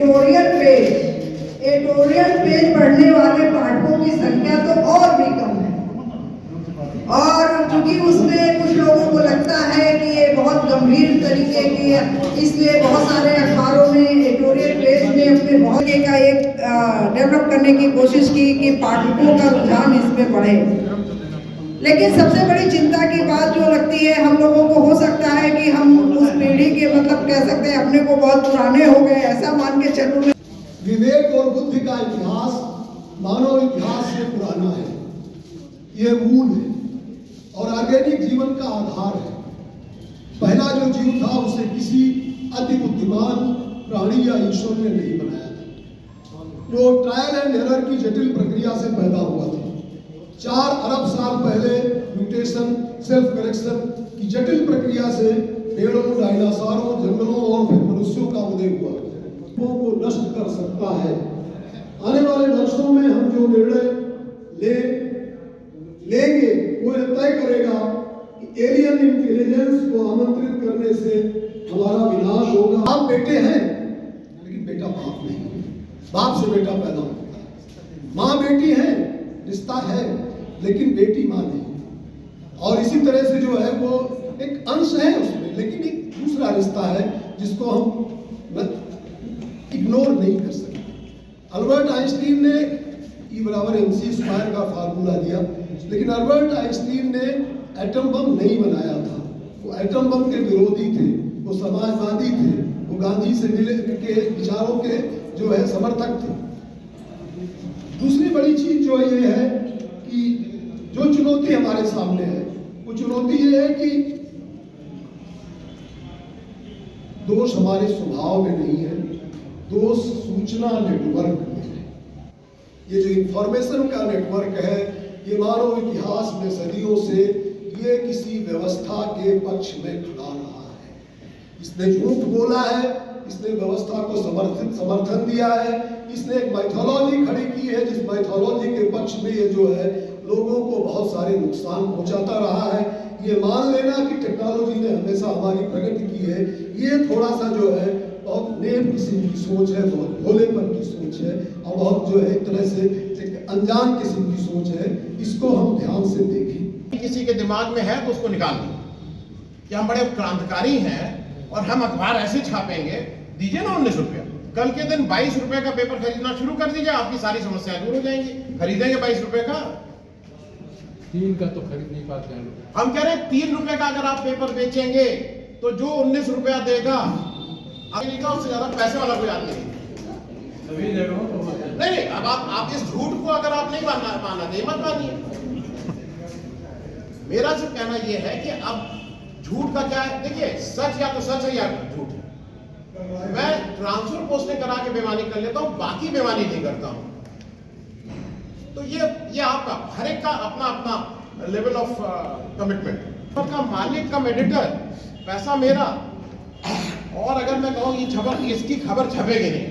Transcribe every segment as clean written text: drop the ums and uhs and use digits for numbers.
Editorial page पढ़ने वाले पाठकों की संख्या तो और भी कम है, और क्योंकि उसमें कुछ लोगों को लगता है कि ये बहुत गंभीर तरीके की है, इसलिए बहुत सारे अखबारों में एडिटोरियल पेज में अपने बहुत का एक डेवलप करने की कोशिश की कि पाठकों का रुझान इसमें बढ़े। लेकिन सबसे बड़ी चिंता की बात जो लगती है हम लोगों को, हो सकता है कि हम उस पीढ़ी के मतलब कह सकते हैं अपने को बहुत पुराने हो गए ऐसा मान के चलूं। विवेक और बुद्धि का इतिहास मानव इतिहास से पुराना है, ये मूल है और ऑर्गेनिक जीवन का आधार है। पहला जो जीव था उसे किसी अति बुद्धिमान प्राणी या ईश्वर ने नहीं बनाया था, वो ट्रायल एंड एरर की जटिल प्रक्रिया से पैदा हुआ था। 4 अरब साल पहले म्यूटेशन, सेल्फ करेक्शन की जटिल प्रक्रिया से पेड़ों, डायनासोरों, जंगलों और फिर मनुष्यों का उदय हुआ को नष्ट कर सकता है। आने वाले वर्षों में हम जो निर्णय लेंगे वो तय करेगा कि एलियन इंटेलिजेंस को आमंत्रित करने से हमारा विनाश होगा। आप बेटे हैं लेकिन बेटा बाप नहीं, बाप से बेटा पैदा होता है। माँ बेटी है, रिश्ता है, लेकिन बेटी माँ नहीं। और इसी तरह से जो है वो एक अंश है उसमें, लेकिन एक दूसरा रिश्ता है जिसको हम इग्नोर नहीं कर सकते। अल्बर्ट आइंस्टीन ने E=mc² का फार्मूला दिया, लेकिन अल्बर्ट आइंस्टीन ने एटम बम नहीं बनाया था। वो एटम बम के विरोधी थे, वो समाजवादी थे, वो गांधी से मिले के विचारों के जो है समर्थक थे। दूसरी बड़ी चीज जो ये है कि जो चुनौती हमारे सामने है वो चुनौती ये है कि दोष हमारे स्वभाव में नहीं है, दोष सूचना नेटवर्क में है। ये जो इंफॉर्मेशन का नेटवर्क है, ये मानव इतिहास में सदियों से ये किसी व्यवस्था के पक्ष में खड़ा रहा है। इसने झूठ बोला है, इसने व्यवस्था को समर्थन दिया है, इसने एक माइथोलॉजी खड़ी की है जिस माइथोलॉजी के पक्ष में ये जो है लोगों को बहुत सारे नुकसान पहुंचाता रहा है। ये मान लेना कि टेक्नोलॉजी ने हमेशा हमारी प्रगति की है, ये थोड़ा सा जो है बहुत नेव किस्म की सोच है, बहुत भोलेपन की सोच है और बहुत जो है एक तरह से एक अनजान किस्म की सोच है। इसको हम ध्यान से देखें। किसी के दिमाग में है तो उसको निकाल दो कि हम बड़े क्रांतिकारी हैं और हम अखबार ऐसे छापेंगे। दीजिए ना 19 रुपया, कल के दिन 22 रुपए का पेपर खरीदना शुरू कर दीजिए, आपकी सारी समस्याएं दूर हो जाएंगी। खरीदेंगे 22 रुपए का, 3 का तो खरीद नहीं पाते हैं। हम कह रहे हैं 3 रुपए का अगर आप पेपर बेचेंगे तो जो 19 रुपया देगा उससे ज्यादा पैसे वाला कोई आदमी नहीं। सभी जगहों तो नहीं, अब आप इस झूठ को अगर आप नहीं माना नहीं मत मानिए। मेरा सिर्फ कहना यह है कि अब झूठ का क्या है, देखिए सच या तो सच है या झूठ है। मैं ट्रांसफर पोस्टिंग करा के बेईमानी कर लेता हूं, बाकी बेईमानी नहीं करता हूं। तो ये आपका हर एक का अपना अपना लेवल ऑफ कमिटमेंट। का मालिक कम एडिटर, पैसा मेरा, और अगर मैं कहूँ ये इसकी खबर छपेगी नहीं,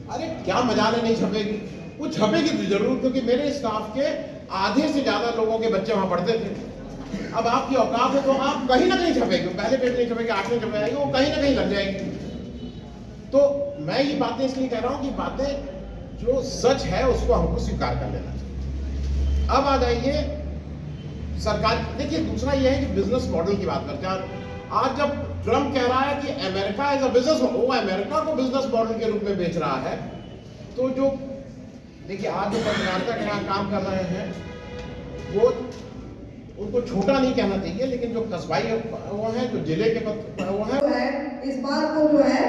अरे क्या मजाल है नहीं छपेगी, वो छपेगी तो जरूर, क्योंकि मेरे स्टाफ के आधे से ज्यादा लोगों के बच्चे वहां पढ़ते थे। अब आपकी औकात है तो आप कहीं ना कहीं छपेगी, पहले पेज नहीं छपेगी, 8वें छप जाएगी, वो कहीं ना कहीं लग जाएगी। तो मैं ये बातें इसलिए कह रहा हूं कि बातें जो सच है उसको हमको स्वीकार कर लेना चाहिए। अब आ जाइए सरकार, देखिए दूसरा ये है कि बिजनेस मॉडल की बात करते हैं। आज जब ट्रम्प कह रहा है कि अमेरिका एज अ बिजनेस, वो अमेरिका को बिजनेस मॉडल के रूप में बेच रहा है, तो जो देखिए आज जो पत्रकारिता के यहाँ काम कर रहे हैं वो उनको छोटा नहीं कहना चाहिए, लेकिन जो कस्बाई वो है, जो जिले के वो है, इस बात को जो है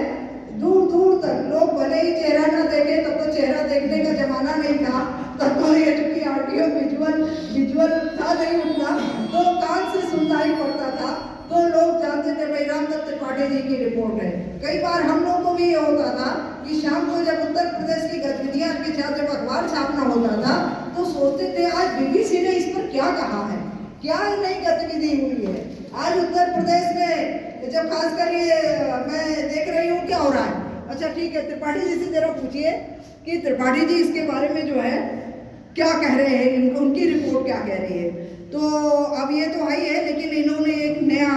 दूर दूर तक लोग भले ही चेहरा ना देखे, तब तो चेहरा देखने का जमाना नहीं था, तब तो ये चूंकि ऑडियो विजुअल था नहीं उतना, तो कान से सुनना ही पड़ता था। तो लोग जानते थे भाई रामदत्त त्रिपाठी जी की रिपोर्ट है। कई बार हम लोग को भी ये होता था कि शाम को जब उत्तर प्रदेश की गतिविधियां के साथ जब अखबार छापना होता था तो सोचते थे आज बीबीसी ने इस पर क्या कहा है, क्या नई गतिविधि हुई है आज उत्तर प्रदेश में, जब खासकर ये मैं देख रही हूँ क्या हो रहा है। अच्छा ठीक है, त्रिपाठी जी से जरा पूछिए कि त्रिपाठी जी इसके बारे में जो है क्या कह रहे हैं, उनकी रिपोर्ट क्या कह रही है। तो अब ये तो है ही है, लेकिन इन्होंने एक नया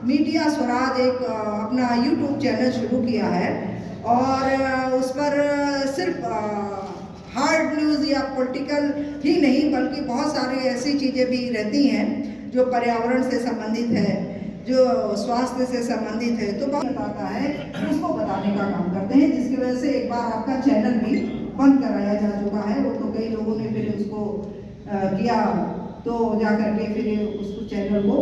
मीडिया स्वराज एक अपना YouTube चैनल शुरू किया है और उस पर सिर्फ हार्ड न्यूज़ या पॉलिटिकल ही नहीं बल्कि बहुत सारी ऐसी चीज़ें भी रहती हैं जो पर्यावरण से संबंधित है, जो स्वास्थ्य से संबंधित है, तो बताता है उसको बताने का काम करते हैं, जिसकी वजह से एक बार आपका चैनल भी बंद कराया जा चुका है। वो तो कई लोगों ने फिर उसको किया तो जा करके फिर उसको चैनल को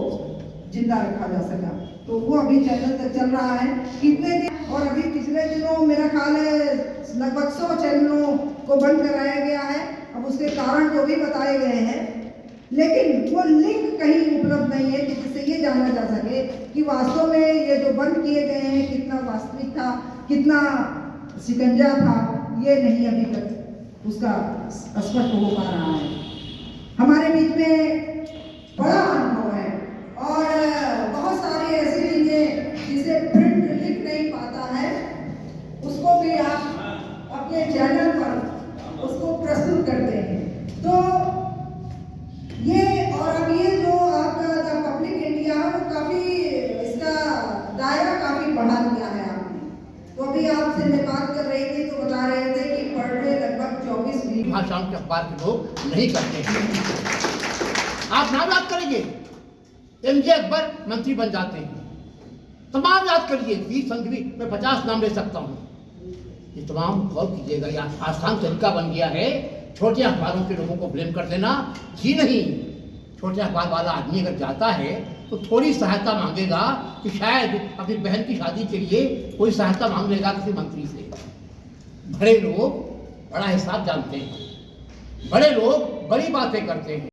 जिंदा रखा जा सका, तो वो अभी चैनल तक चल रहा है कितने दिन। और अभी पिछले दिनों मेरा ख्याल है लगभग 100 चैनलों को बंद कराया गया है। अब उसके कारण जो भी बताए गए हैं, लेकिन वो लिंक कहीं उपलब्ध नहीं है जिससे ये जाना जा सके कि वास्तव में ये जो बंद किए गए हैं कितना वास्तविक था, कितना शिकंजा था, ये नहीं अभी तक उसका स्पष्ट हो पा रहा है। हमारे बीच में बड़ा अनुभव है और बहुत सारी ऐसी चीजें जिसे प्रिंट लिख नहीं पाता है, उसको भी आप अपने चैनल पर उसको प्रस्तुत करते हैं। तो ये और अब ये जो आपका द पब्लिक इंडिया है वो काफी इसका दायरा काफी बढ़ा दिया है आपने। तो अभी आपसे मैं बात कर रही थी तो बता रहे थे कि पर डे लगभग 24 भाषाओं के अखबार के लोग नहीं करते हैं। आप नाम याद करेंगे, एमजे अकबर मंत्री बन जाते हैं, तमाम याद करिए, वी संघवी मैं 50 नाम ले सकता हूँ। ये तमाम गौर कीजिएगा, यह आसान तरीका बन गया है छोटे अखबारों के लोगों को ब्लेम कर देना। जी नहीं, छोटे अखबार वाला आदमी अगर जाता है तो थोड़ी सहायता मांगेगा कि शायद अपनी बहन की शादी के लिए कोई सहायता मांग लेगा किसी मंत्री से। बड़े लोग बड़ा हिसाब जानते हैं, बड़े लोग बड़ी बातें करते हैं।